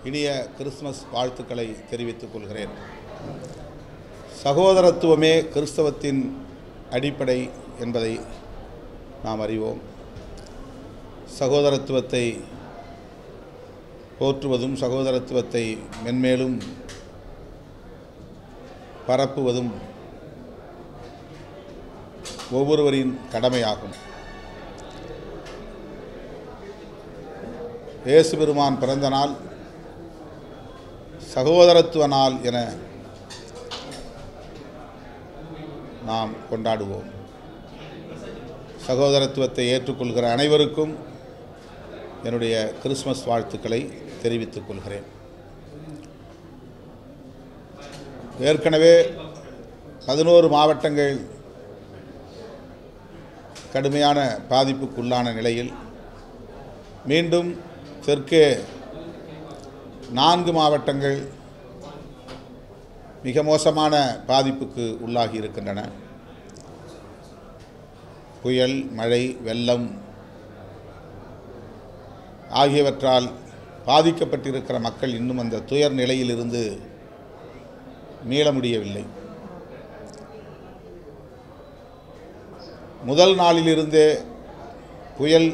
இனிய கிறிஸ்துமஸ் வாழ்த்துக்களை தெரிவித்துக் கொள்கிறேன். சகோதரத்துவமே கிறிஸ்தவத்தின் அடிப்படை என்பதை நாம் அறிவோம். சகோதரத்துவத்தை போற்றுவதும் சகோதரத்துவத்தை மென்மேலும் பரப்புவதும் ஒவ்வொருவரின் கடமையாகும். இயேசு பெருமான் பிறந்த நாள் சகோதரத்துவ நாள் என நாம் கொண்டாடுவோம். சகோதரத்துவத்தை ஏற்றுக்கொள்கிற அனைவருக்கும் என்னுடைய கிறிஸ்மஸ் வாழ்த்துக்களை தெரிவித்துக் கொள்கிறேன். ஏற்கனவே 11 மாவட்டங்கள் கடுமையான பாதிப்புக்குள்ளான நிலையில் மீண்டும் தெற்கே 4 மாவட்டங்கள் மிக மோசமான பாதிப்புக்கு உள்ளாகி இருக்கின்றன. புயல், மழை, வெள்ளம் ஆகியவற்றால் பாதிக்கப்பட்டிருக்கிற மக்கள் இன்னும் அந்த துயர் நிலையிலிருந்து மீள முடியவில்லை. முதல் நாளிலிருந்தே புயல்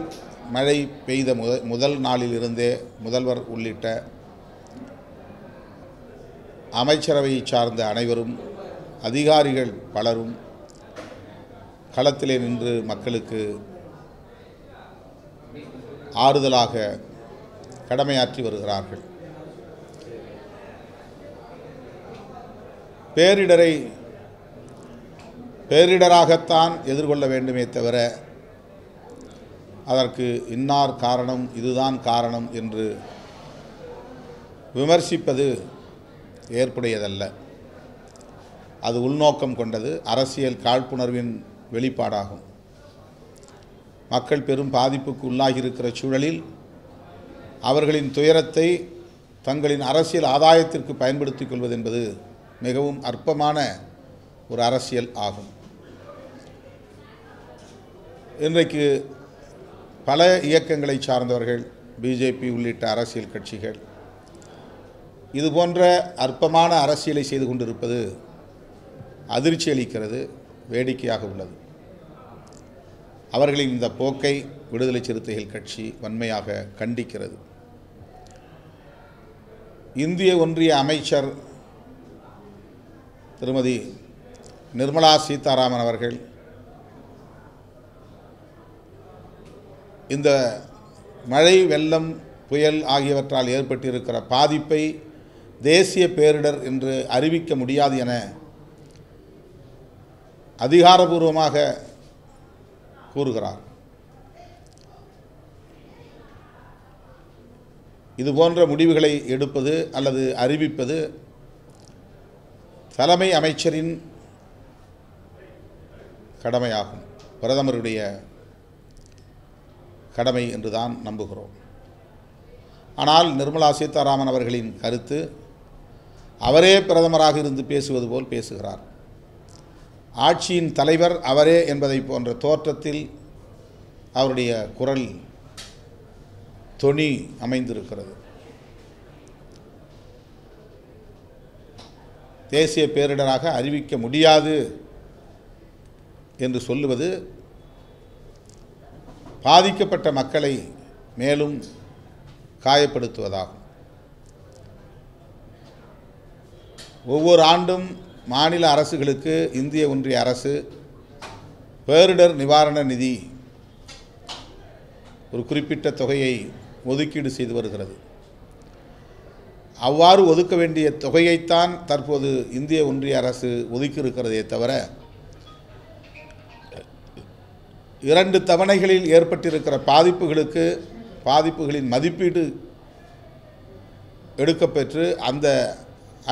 மழை பெய்த முதல் நாளிலிருந்தே முதல்வர் உள்ளிட்ட அமைச்சரவையை சார்ந்த அனைவரும், அதிகாரிகள் பலரும் களத்திலே நின்று மக்களுக்கு ஆறுதலாக கடமையாற்றி வருகிறார்கள். பேரிடராகத்தான் எதிர்கொள்ள வேண்டுமே தவிர அதற்கு இன்னார் காரணம், இதுதான் காரணம் என்று விமர்சிப்பது ஏற்புடையதல்ல. அது உள்நோக்கம் கொண்டது, அரசியல் காழ்ப்புணர்வின் வெளிப்பாடாகும். மக்கள் பெரும் பாதிப்புக்கு உள்ளாகியிருக்கிற சூழலில் அவர்களின் துயரத்தை தங்களின் அரசியல் ஆதாயத்திற்கு பயன்படுத்திக் கொள்வது என்பது மிகவும் அற்பமான ஒரு அரசியல் ஆகும். இன்றைக்கு பல இயக்கங்களை சார்ந்தவர்கள், பிஜேபி உள்ளிட்ட அரசியல் கட்சிகள் இதுபோன்ற அற்பமான அரசியலை செய்து கொண்டிருப்பது அதிர்ச்சி அளிக்கிறது, வேடிக்கையாக உள்ளது. அவர்களின் இந்த போக்கை விடுதலை சிறுத்தைகள் கட்சி வன்மையாக கண்டிக்கிறது. இந்திய ஒன்றிய அமைச்சர் திருமதி நிர்மலா சீதாராமன் அவர்கள் இந்த மழை, வெள்ளம், புயல் ஆகியவற்றால் ஏற்பட்டிருக்கிற பாதிப்பை தேசிய பேரிடர் என்று அறிவிக்க முடியாது என அதிகாரபூர்வமாக கூறுகிறார். இதுபோன்ற முடிவுகளை எடுப்பது அல்லது அறிவிப்பது தலைமை அமைச்சரின் கடமையாகும், பிரதமருடைய கடமை என்றுதான் நம்புகிறோம். ஆனால் நிர்மலா சீதாராமன் அவர்களின் கருத்து, அவரே பிரதமராக இருந்து பேசுவது போல் பேசுகிறார். ஆட்சியின் தலைவர் அவரே என்பதை போன்ற தோற்றத்தில் அவருடைய குரல் தொனி அமைந்திருக்கிறது. தேசிய பேரிடராக அறிவிக்க முடியாது என்று சொல்லுவது பாதிக்கப்பட்ட மக்களை மேலும் காயப்படுத்துவதாகும். ஒவ்வொரு ஆண்டும் மாநில அரசுகளுக்கு இந்திய ஒன்றிய அரசு பேரிடர் நிவாரண நிதி ஒரு குறிப்பிட்ட தொகையை ஒதுக்கீடு செய்து வருகிறது. அவ்வாறு ஒதுக்க வேண்டிய தொகையைத்தான் தற்போது இந்திய ஒன்றிய அரசு ஒதுக்கியிருக்கிறதே தவிர 2 தவணைகளில் ஏற்பட்டிருக்கிற பாதிப்புகளின் மதிப்பீடு எடுக்கப்பெற்று அந்த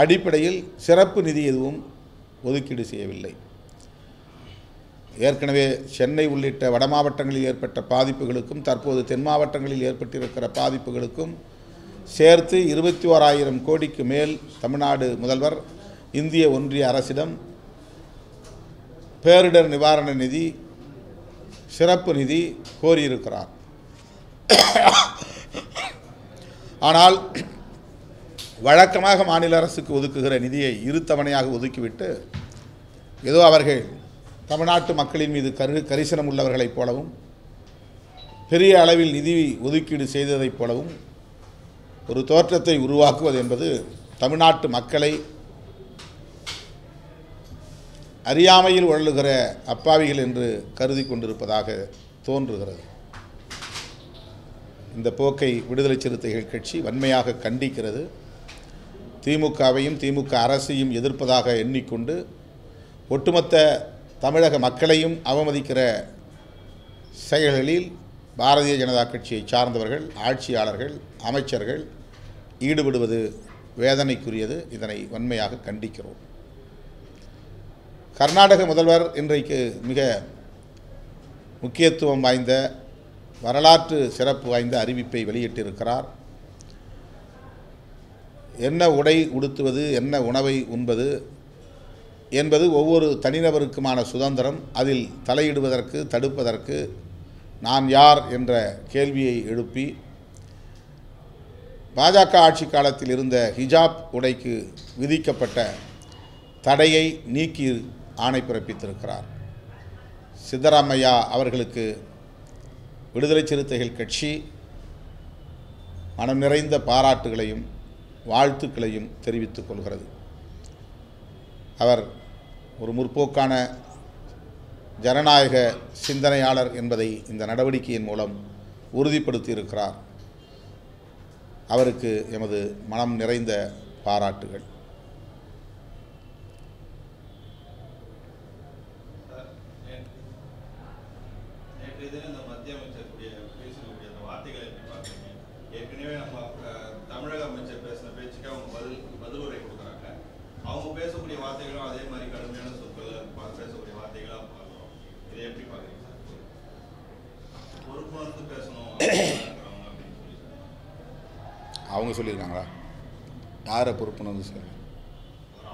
அடிப்படையில் சிறப்பு நிதி எதுவும் ஒதுக்கீடு செய்யவில்லை. ஏற்கனவே சென்னை உள்ளிட்ட வட மாவட்டங்களில் ஏற்பட்ட பாதிப்புகளுக்கும் தற்போது தென் மாவட்டங்களில் ஏற்பட்டிருக்கிற பாதிப்புகளுக்கும் சேர்த்து 21,000 கோடிக்கு மேல் தமிழ்நாடு முதல்வர் இந்திய ஒன்றிய அரசிடம் பேரிடர் நிவாரண நிதி, சிறப்பு நிதி கோரியிருக்கிறார். ஆனால் வழக்கமாக மாநில அரசுக்கு ஒதுக்குகிற நிதியை இருத்தவணையாக ஒதுக்கிவிட்டு ஏதோ அவர்கள் தமிழ்நாட்டு மக்களின் மீது கரிசனம் உள்ளவர்களைப் போலவும் பெரிய அளவில் நிதி ஒதுக்கீடு செய்ததைப் போலவும் ஒரு தோற்றத்தை உருவாக்குவது என்பது தமிழ்நாட்டு மக்களை அறியாமையில் உழலுகிற அப்பாவிகள் என்று கருதி கொண்டிருப்பதாக தோன்றுகிறது. இந்த போக்கை விடுதலை சிறுத்தைகள் கட்சி வன்மையாக கண்டிக்கிறது. திமுகவையும் திமுக அரசையும் எதிர்ப்பதாக எண்ணிக்கொண்டு ஒட்டுமொத்த தமிழக மக்களையும் அவமதிக்கிற செயல்களில் பாரதிய ஜனதா கட்சியை சார்ந்தவர்கள், ஆட்சியாளர்கள், அமைச்சர்கள் ஈடுபடுவது வேதனைக்குரியது. இதனை வன்மையாக கண்டிக்கிறோம். கர்நாடக முதல்வர் இன்றைக்கு மிக முக்கியத்துவம் வாய்ந்த வரலாற்று சிறப்பு வாய்ந்த அறிவிப்பை வெளியிட்டிருக்கிறார். என்ன உடை உடுத்துவது, என்ன உணவை உண்பது என்பது ஒவ்வொரு தனிநபருக்குமான சுதந்திரம். அதில் தலையிடுவதற்கு, தடுப்பதற்கு நான் யார் என்ற கேள்வியை எழுப்பி பாஜக ஆட்சி காலத்தில் இருந்த ஹிஜாப் உடைக்கு விதிக்கப்பட்ட தடையை நீக்கி ஆணை பிறப்பித்திருக்கிறார். சித்தராமையா அவர்களுக்கு விடுதலை சிறுத்தைகள் கட்சி மனம் நிறைந்த பாராட்டுகளையும் வாழ்த்துக்களையும் தெரிவித்துக் கொள்கிறது. அவர் ஒரு முற்போக்கான ஜனநாயக சிந்தனையாளர் என்பதை இந்த நடவடிக்கையின் மூலம் உறுதிப்படுத்தியிருக்கிறார். அவருக்கு எமது மனம் நிறைந்த பாராட்டுகள். தமிழக அமைச்சர் பேசின பேச்சுக்கு அவங்க பதிலுரை கொடுக்குறாங்க. அவங்க பேசக்கூடிய வார்த்தைகளும் அதே மாதிரி கடுமையான சொற்கள் பேசக்கூடிய வார்த்தைகளாக பார்க்குறோம். இதை எப்படி பார்க்குறீங்க? பொறுப்புணர்ந்து பேசணும் அவங்க சொல்லியிருக்காங்களா? யாரை பொறுப்புணர்ந்து சொல்லுங்க?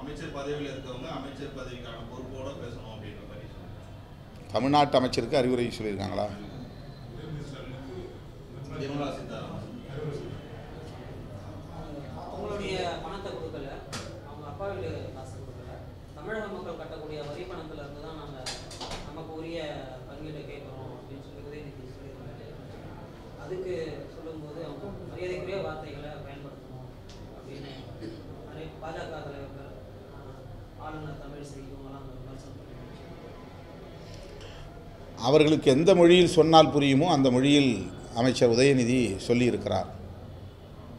அமைச்சர் பதவியில் இருக்கவங்க அமைச்சர் பதவிக்கான பொறுப்போடு பேசணும் அப்படின்ற மாதிரி தமிழ்நாட்டு அமைச்சருக்கு அறிவுரை சொல்லியிருக்காங்களா? நிர்மலா சீதாராமன் அவங்களுடைய பணத்தை கொடுக்கல, அவங்க அப்பா வீடு காசு கொடுக்கல, தமிழக மக்கள் கட்டக்கூடிய வரி பணத்தில் இருந்து தான் நாங்கள் நமக்கு உரிய பங்கீடு கேட்குறோம் அப்படின்னு சொல்லி உதயநிதி சொல்லியிருக்காங்க. அதுக்கு சொல்லும்போது அவங்க மரியாதைக்குரிய வார்த்தைகளை பயன்படுத்தணும் அப்படின்னு பாஜக தலைவர்கள், ஆளுநர் தமிழிசை இவங்கெல்லாம் விமர்சனம் பண்ணியிருக்காங்க. அவர்களுக்கு எந்த மொழியில் சொன்னால் புரியுமோ அந்த மொழியில் அமைச்சர் உதயநிதி சொல்லியிருக்கிறார்.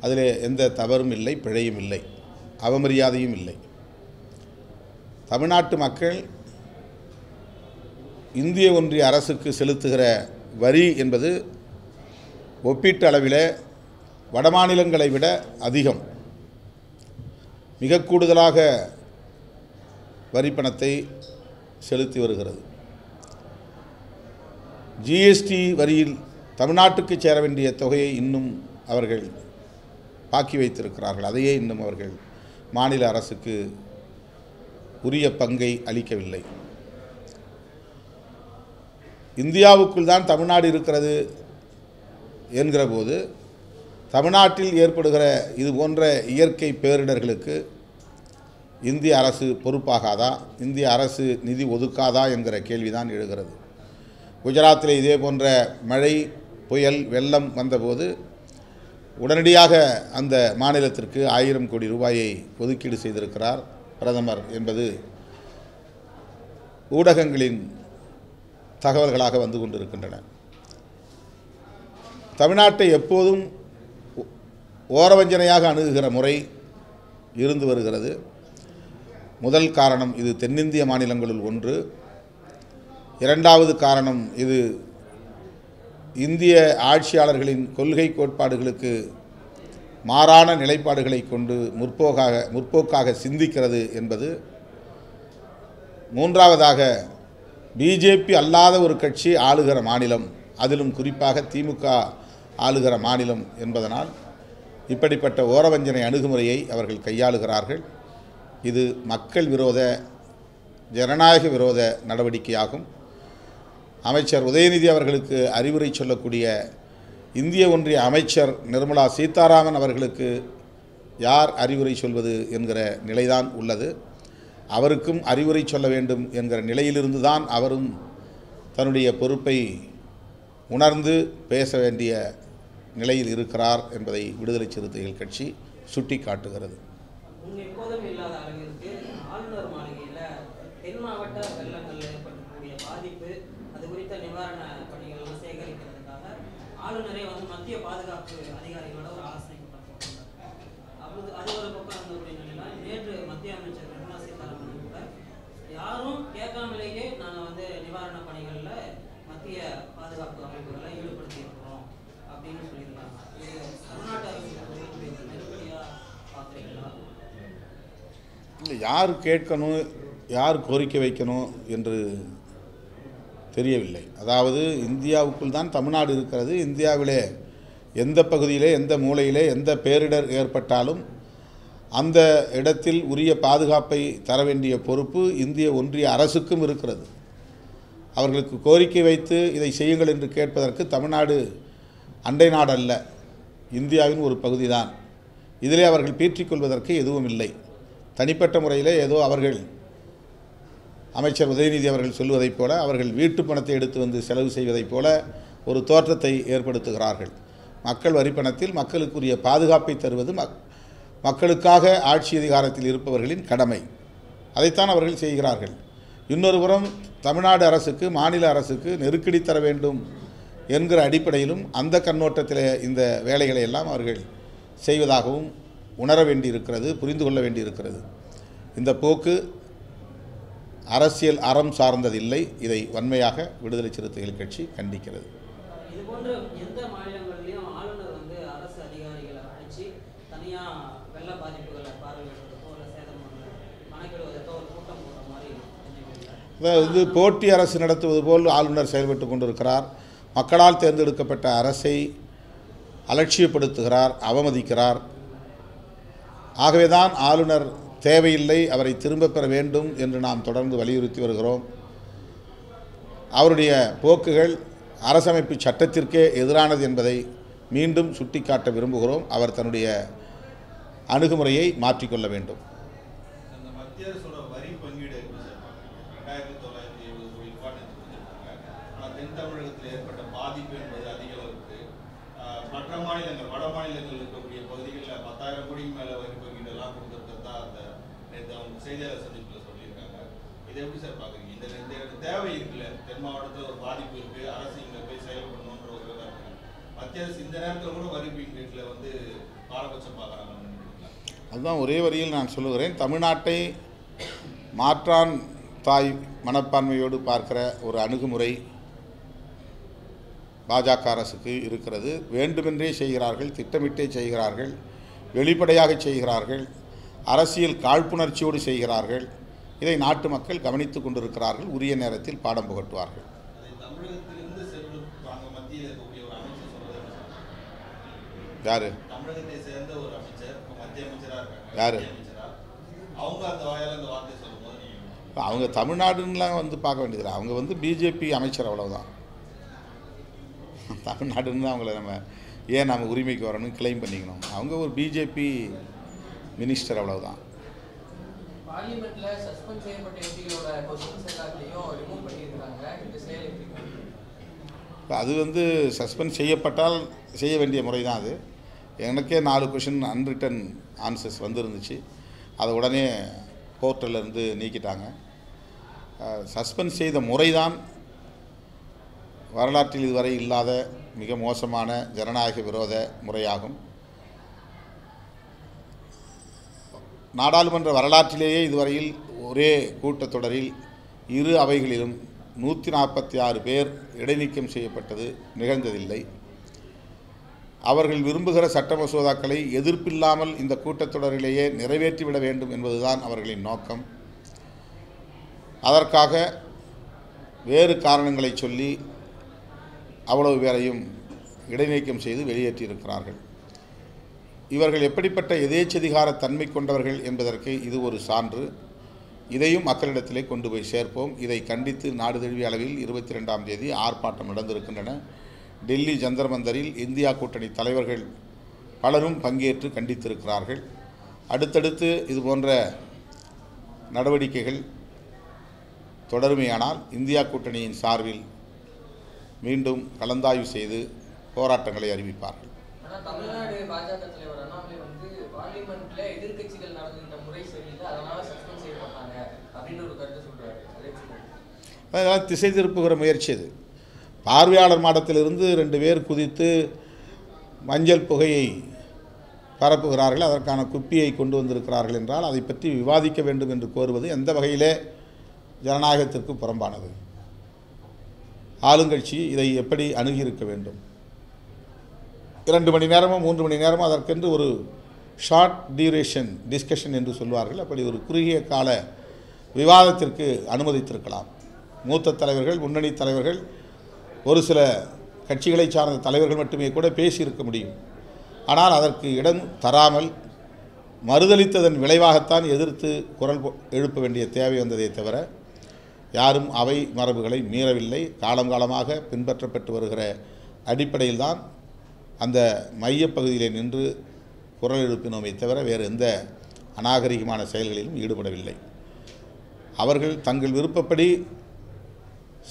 அதில் எந்த தவறும் இல்லை, பிழையும் இல்லை, அவமரியாதையும் இல்லை. தமிழ்நாட்டு மக்கள் இந்திய ஒன்றிய அரசுக்கு செலுத்துகிற வரி என்பது ஒப்பீட்டு அளவில் வடமாநிலங்களை விட அதிகம். மிக கூடுதலாக வரி பணத்தை செலுத்தி வருகிறது. ஜிஎஸ்டி வரியில் தமிழ்நாட்டுக்கு சேர வேண்டிய தொகையை இன்னும் அவர்கள் பாக்கி வைத்திருக்கிறார்கள். அதையே இன்னும் அவர்கள் மாநில அரசுக்கு உரிய பங்கை அளிக்கவில்லை. இந்தியாவுக்குள் தான் தமிழ்நாடு இருக்கிறது என்கிற போது தமிழ்நாட்டில் ஏற்படுகிற இது போன்ற இயற்கை பேரிடர்களுக்கு இந்திய அரசு பொறுப்பாகாதா, இந்திய அரசு நிதி ஒதுக்காதா என்கிற கேள்விதான் எழுகிறது. குஜராத்தில் இதே போன்ற மழை, புயல், வெள்ளம் வந்தபோது உடனடியாக அந்த மாநிலத்திற்கு 1000 கோடி ரூபாயை ஒதுக்கீடு செய்திருக்கிறார் பிரதமர் என்பது ஊடகங்களின் தகவல்களாக வந்து கொண்டிருக்கின்றன. தமிழ்நாட்டை எப்போதும் ஓரவஞ்சனையாக அணுகுகிற முறை இருந்து வருகிறது. முதல் காரணம் இது தென்னிந்திய மாநிலங்களுள் ஒன்று. இரண்டாவது காரணம் இது இந்திய ஆட்சியாளர்களின் கொள்கை கோட்பாடுகளுக்கு மாறான நிலைப்பாடுகளை கொண்டு முற்போக்காக சிந்திக்கிறது என்பது. மூன்றாவதாக பிஜேபி அல்லாத ஒரு கட்சி ஆளுகிற மாநிலம், அதிலும் குறிப்பாக திமுக ஆளுகிற மாநிலம் என்பதனால் இப்படிப்பட்ட ஓரவஞ்சனை அணுகுமுறையை அவர்கள் கையாளுகிறார்கள். இது மக்கள் விரோத, ஜனநாயக விரோத நடவடிக்கையாகும். அமைச்சர் உதயநிதி அவர்களுக்கு அறிவுரை சொல்லக்கூடிய இந்திய ஒன்றிய அமைச்சர் நிர்மலா சீதாராமன் அவர்களுக்கு யார் அறிவுரை சொல்வது என்கிற நிலைதான் உள்ளது. அவருக்கும் அறிவுரை சொல்ல வேண்டும் என்கிற நிலையிலிருந்து தான் அவரும் தன்னுடைய பொறுப்பை உணர்ந்து பேச வேண்டிய நிலையில் இருக்கிறார் என்பதை விடுதலை சிறுத்தைகள் கட்சி சுட்டி காட்டுகிறது. எப்போதும் இல்லாத அளவிற்கு ஆளுநர் மாளிகையில் தென் மாவட்ட வெள்ளங்களில் ஏற்படக்கூடிய பாதிப்பு அது குறித்த நிவாரண பணிகள்லாம் சேகரிக்கிறதுக்காக ஆளுநரே மத்திய பாதுகாப்பு அதிகாரிகளோட ஒரு ஆலோசனை கூட்டம் போட்டிருந்தார். அது ஒரு பக்கம் இருந்தக்கூடிய நிலையில் நேற்று மத்திய அமைச்சர் நிர்மலா சீதாராமன் கூட யாரும் கேட்காமலேயே நாங்கள் நிவாரண பணிகளில் மத்திய பாதுகாப்பு அமைப்புகளை ஈடுபடுத்தி இருக்கிறோம் அப்படின்னு சொல்லியிருக்காங்க. இது தமிழ்நாட்டு அரசு நெருக்கடியாக பார்க்குறீங்களா? இல்லை, யார் கேட்கணும் யார் கோரிக்கை வைக்கணும் என்று தெரியவில்லை. அதாவது இந்தியாவுக்குள் தான் தமிழ்நாடு இருக்கிறது. இந்தியாவிலே எந்த பகுதியிலே எந்த மூலையிலே எந்த பேரிடர் ஏற்பட்டாலும் அந்த இடத்தில் உரிய பாதுகாப்பை தர வேண்டிய பொறுப்பு இந்திய ஒன்றிய அரசுக்கும் இருக்கிறது. அவர்களுக்கு கோரிக்கை வைத்து இதை செய்யுங்கள் என்று கேட்பதற்கு தமிழ்நாடு அண்டை நாடு அல்ல, இந்தியாவின் ஒரு பகுதி தான். இதிலே அவர்கள் பீற்றிக்கொள்வதற்கு எதுவும் இல்லை. தனிப்பட்ட முறையில் ஏதோ அவர்கள் அமைச்சர் உதயநிதி அவர்கள் சொல்வதைப் போல அவர்கள் வீட்டு பணத்தை எடுத்து வந்து செலவு செய்வதைப் போல ஒரு தோற்றத்தை ஏற்படுத்துகிறார்கள். மக்கள் வரிப்பணத்தில் மக்களுக்குரிய பாதுகாப்பை தருவது மக்களுக்காக ஆட்சி அதிகாரத்தில் இருப்பவர்களின் கடமை. அதைத்தான் அவர்கள் செய்கிறார்கள். இன்னொரு புறம் தமிழ்நாடு அரசுக்கு மாநில அரசுக்கு நெருக்கடி தர வேண்டும் என்கிற அடிப்படையிலும் அந்த கண்ணோட்டத்தில் இந்த வேலைகளை எல்லாம் அவர்கள் செய்வதாகவும் உணர வேண்டியிருக்கிறது, புரிந்து கொள்ள வேண்டியிருக்கிறது. இந்த போக்கு அரசியல் அறம் சார்ந்ததில்லை. இதை வன்மையாக விடுதலை சிறுத்தைகள் கட்சி கண்டிக்கிறது. இதுபோன்ற எந்த மாநிலங்களிலும் ஆளுநர் அரசு அதிகாரிகளை அழைச்சி தனியாக வெள்ள பாதிப்புகளை பார்வையிடுவதற்கோ இல்லை சேதம் கணக்கிடுவதற்கோ ஒரு கூட்டம் போடுற மாதிரி அதாவது போட்டி அரசு நடத்துவது போல் ஆளுநர் செயல்பட்டு கொண்டிருக்கிறார். மக்களால் தேர்ந்தெடுக்கப்பட்ட அரசை அலட்சியப்படுத்துகிறார், அவமதிக்கிறார். ஆகவேதான் ஆளுநர் தேவையில்லை, அவரை திரும்ப பெற வேண்டும் என்று நாம் தொடர்ந்து வலியுறுத்தி வருகிறோம். அவருடைய போக்குகள் அரசமைப்பு சட்டத்திற்கே எதிரானது என்பதை மீண்டும் சுட்டிக்காட்ட விரும்புகிறோம். அவர் தன்னுடைய அணுகுமுறையை மாற்றிக்கொள்ள வேண்டும். மற்ற மாநிலங்கள் வட மாநிலங்கள் இருக்கக்கூடிய பகுதிகளில் 10,000 கோடிக்கு மேலே வரி பங்கீடெல்லாம் கொடுத்துருக்கா அந்த நேற்று அவங்க செய்தியாளர் சந்திப்பில் சொல்லியிருக்காங்க. இதை எப்படி சார் பார்க்குறீங்க? இந்த தேவை இருக்குல்ல, தென் மாவட்டத்தில் ஒரு பாதிப்பு இருக்குது, அரசு இங்கே போய் செயல்படணுன்ற ஒரு விவகாரம் இருக்குது. மத்திய அரசு இந்த நேரத்தில் கூட வரி பங்கீட்டில் பாரபட்சம் பார்க்குறாங்க. அதுதான் ஒரே வரியில் நான் சொல்லுகிறேன். தமிழ்நாட்டை மாற்றான் தாய் மனப்பான்மையோடு பார்க்கிற ஒரு அணுகுமுறை பாஜக அரசுக்கு இருக்கிறது. வேண்டுமென்றே செய்கிறார்கள், திட்டமிட்டே செய்கிறார்கள், வெளிப்படையாக செய்கிறார்கள், அரசியல் காழ்ப்புணர்ச்சியோடு செய்கிறார்கள். இதை நாட்டு மக்கள் கவனித்து கொண்டிருக்கிறார்கள். உரிய நேரத்தில் பாடம் புகட்டுவார்கள். யாரு யாரு அவங்க தமிழ்நாடுன்னெலாம் பார்க்க வேண்டியதில்லை. அவங்க பிஜேபி அமைச்சர், அவ்வளவுதான். தமிழ்நாடுன்னு அவங்கள நம்ம உரிமைக்கு வரணும், கிளைம் பண்ணிக்கணும். அவங்க ஒரு பிஜேபி மினிஸ்டர், அவ்வளவுதான். அது சஸ்பெண்ட் செய்யப்பட்டால் செய்ய வேண்டிய முறை தான் அது. எனக்கே 4 கொஷின் அன்ரிட்டன் ஆன்சர்ஸ் வந்துருந்துச்சு. அதை உடனே கோர்ட்டிலிருந்து நீக்கிட்டாங்க. சஸ்பெண்ட் செய்த முறைதான் வரலாற்றில் இதுவரை இல்லாத மிக மோசமான ஜனநாயக விரோத முறையாகும். நாடாளுமன்ற வரலாற்றிலேயே இதுவரையில் ஒரே கூட்டத்தொடரில் இரு அவைகளிலும் 146 பேர் இடைநீக்கம் செய்யப்பட்டது நிகழ்ந்ததில்லை. அவர்கள் விரும்புகிற சட்ட மசோதாக்களை எதிர்ப்பில்லாமல் இந்த கூட்டத்தொடரிலேயே நிறைவேற்றிவிட வேண்டும் என்பதுதான் அவர்களின் நோக்கம். அதற்காக வேறு காரணங்களை சொல்லி அவ்வளவு பேரையும் இடைநீக்கம் செய்து வெளியேற்றியிருக்கிறார்கள். இவர்கள் எப்படிப்பட்ட எதேச்சதிகார தன்மை கொண்டவர்கள் என்பதற்கு இது ஒரு சான்று. இதையும் மக்களிடத்திலே கொண்டு போய் சேர்ப்போம். இதை கண்டித்து நாடு தழுவிய அளவில் 22ஆம் தேதி ஆர்ப்பாட்டம் நடந்திருக்கின்றன. டெல்லி ஜந்தர் மந்தரில் இந்தியா கூட்டணி தலைவர்கள் பலரும் பங்கேற்று கண்டித்திருக்கிறார்கள். அடுத்தடுத்து இது போன்ற நடவடிக்கைகள் தொடருமையானால் இந்தியா கூட்டணியின் சார்பில் மீண்டும் கலந்தாய்வு செய்து போராட்டங்களை அறிவிப்பார்கள். தமிழ்நாடு பாஜக தலைவர் அண்ணாமலை பார்லிமெண்ட்ல எதிர்க்கட்சிகள் நடந்துகிட்ட முறை சரியில்லை, அதனால சஸ்பெண்ட் செய்யப்பட்டாங்க அப்படின்னு ஒரு கருத்து சொல்றாரு. அதனால் திசை திருப்புகிற முயற்சி அது. பார்வையாளர் மாடத்திலிருந்து 2 பேர் குதித்து மஞ்சள் புகையை பரப்புகிறார்கள், அதற்கான குப்பியை கொண்டு வந்திருக்கிறார்கள் என்றால் அதை பற்றி விவாதிக்க வேண்டும் என்று கோருவது எந்த வகையிலே ஜனநாயகத்திற்கு புறம்பானது? ஆளுங்கட்சி இதை எப்படி அணுகியிருக்க வேண்டும்? 2 மணி நேரமோ 3 மணி நேரமோ அதற்கென்று ஒரு ஷார்ட் டியூரேஷன் டிஸ்கஷன் என்று சொல்வார்கள், அப்படி ஒரு குறுகிய கால விவாதத்திற்கு அனுமதித்திருக்கலாம். மூத்த தலைவர்கள், முன்னணி தலைவர்கள், ஒரு சில கட்சிகளை சார்ந்த தலைவர்கள் மட்டுமே கூட பேசியிருக்க முடியும். ஆனால் அதற்கு இடம் தராமல் மறுதளித்ததன் விளைவாகத்தான் எதிர்த்து குரல் எழுப்ப வேண்டிய தேவை வந்ததே தவிர யாரும் அவை மரபுகளை மீறவில்லை. காலம் காலமாக பின்பற்றப்பட்டு வருகிற அடிப்படையில் தான் அந்த மையப்பகுதியிலே நின்று குரல் எழுப்பினோமே தவிர வேறு எந்த அநாகரிகமான செயல்களிலும் ஈடுபடவில்லை. அவர்கள் தங்கள் விருப்பப்படி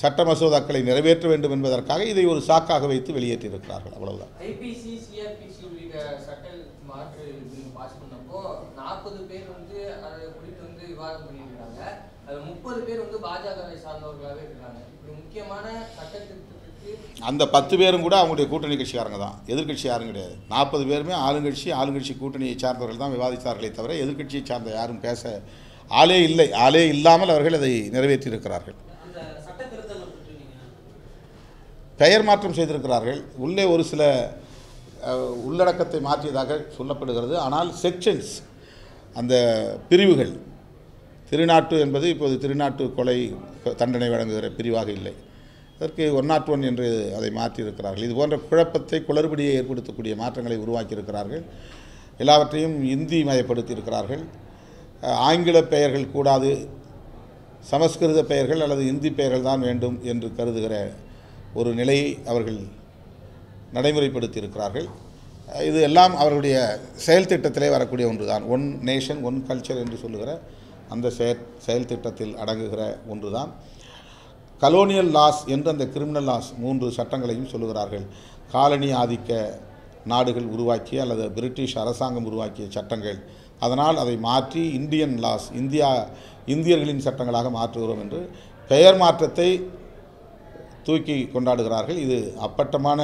சட்ட மசோதாக்களை நிறைவேற்ற வேண்டும் என்பதற்காக இதை ஒரு சாக்காக வைத்து வெளியேற்றியிருக்கிறார்கள், அவ்வளவுதான். ஐபிசி, சிஆர்பிசி உள்ளிட்ட சட்ட மாற்று பாஸ் பண்ணப்போ 40 பேர் அதை குறித்து விவாதம் பண்ணியிருக்காங்க. அது 30 பேர் பாஜகவை சார்ந்தவர்களாகவே இருக்கிறாங்க. இப்படி முக்கியமான சட்ட திருத்தத்துக்கு அந்த 10 பேரும் கூட அவங்களுடைய கூட்டணி கட்சிக்காரங்க தான், எதிர்கட்சி யாரும் கிடையாது. 40 பேருமே ஆளுங்கட்சி கூட்டணியை சார்ந்தவர்கள் தான் விவாதித்தார்களே தவிர எதிர்கட்சியை சார்ந்த யாரும் பேச ஆளே இல்லை. ஆளே இல்லாமல் அவர்கள் அதை நிறைவேற்றியிருக்கிறார்கள். பெயர் மாற்றம் செய்திருக்கிறார்கள். உள்ளே ஒரு சில உள்ளடக்கத்தை மாற்றியதாக சொல்லப்படுகிறது. ஆனால் செக்ஷன்ஸ், அந்த பிரிவுகள், திருநாட்டு என்பது இப்போது திருநாட்டு கொலை தண்டனை வழங்குகிற பிரிவாக இல்லை, அதற்கு 101 என்று அதை மாற்றியிருக்கிறார்கள். இது போன்ற குழப்பத்தை, குளறுபடியை ஏற்படுத்தக்கூடிய மாற்றங்களை உருவாக்கியிருக்கிறார்கள். எல்லாவற்றையும் இந்தி மயப்படுத்தியிருக்கிறார்கள். ஆங்கில பெயர்கள் கூடாது, சமஸ்கிருத பெயர்கள் அல்லது இந்தி பெயர்கள் தான் வேண்டும் என்று கருதுகிற ஒரு நிலையை அவர்கள் நடைமுறைப்படுத்தியிருக்கிறார்கள். இது எல்லாம் அவர்களுடைய செயல் திட்டத்திலே வரக்கூடிய ஒன்று தான். 1 நேஷன் 1 கல்ச்சர் என்று சொல்லுகிற அந்த செயல் திட்டத்தில் அடங்குகிற ஒன்று தான். கலோனியல் லாஸ் என்று அந்த கிரிமினல் லாஸ் 3 சட்டங்களையும் சொல்லுகிறார்கள். காலனி ஆதிக்க நாடுகள் உருவாக்கிய அல்லது பிரிட்டிஷ் அரசாங்கம் உருவாக்கிய சட்டங்கள், அதனால் அதை மாற்றி இந்தியன் லாஸ், இந்தியர்களின் சட்டங்களாக மாற்றுகிறோம் என்று பெயர் மாற்றத்தை தூக்கி கொண்டாடுகிறார்கள். இது அப்பட்டமான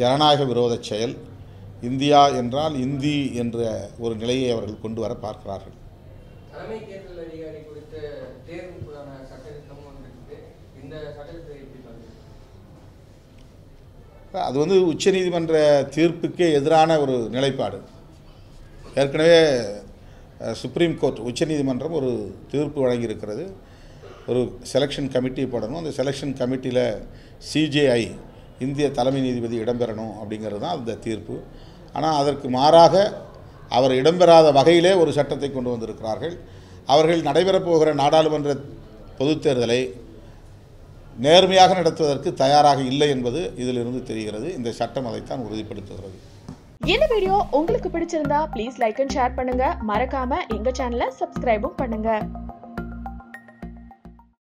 ஜனநாயக விரோத செயல். இந்தியா என்றால் இந்தி என்ற ஒரு நிலையை அவர்கள் கொண்டு வர பார்க்கிறார்கள். தலைமை தேர்தல் அதிகாரி குறித்த தேர்வுக்கான சட்டத்திட்டமும் இருக்குது. இந்த சட்டத்தை எப்படி பாருங்க? அது உச்சநீதிமன்ற தீர்ப்புக்கே எதிரான ஒரு நிலைப்பாடு. ஏற்கனவே சுப்ரீம் கோர்ட், உச்சநீதிமன்றம் ஒரு தீர்ப்பு வழங்கியிருக்கிறது. ஒரு செலெக்ஷன் கமிட்டி போடணும், அந்த செலெக்ஷன் கமிட்டியில் சிஜேஐ, இந்திய தலைமை நீதிபதி இடம்பெறணும் அப்படிங்கிறது தான் அந்த தீர்ப்பு. ஆனால் அதற்கு மாறாக அவர் இடம்பெறாத வகையிலே ஒரு சட்டத்தை கொண்டு வந்திருக்கிறார்கள். அவர்கள் நடைபெறப்போகிற நாடாளுமன்ற பொதுத் தேர்தலை நேர்மையாக நடத்துவதற்கு தயாராக இல்லை என்பது இதிலிருந்து தெரிகிறது. இந்த சட்டம் அதைத்தான் உறுதிப்படுத்துகிறது. இந்த வீடியோ உங்களுக்கு பிடிச்சிருந்தா ப்ளீஸ் லைக் அண்ட் ஷேர் பண்ணுங்க. மறக்காம எங்க சேனலை சப்ஸ்கிரைபும் பண்ணுங்க.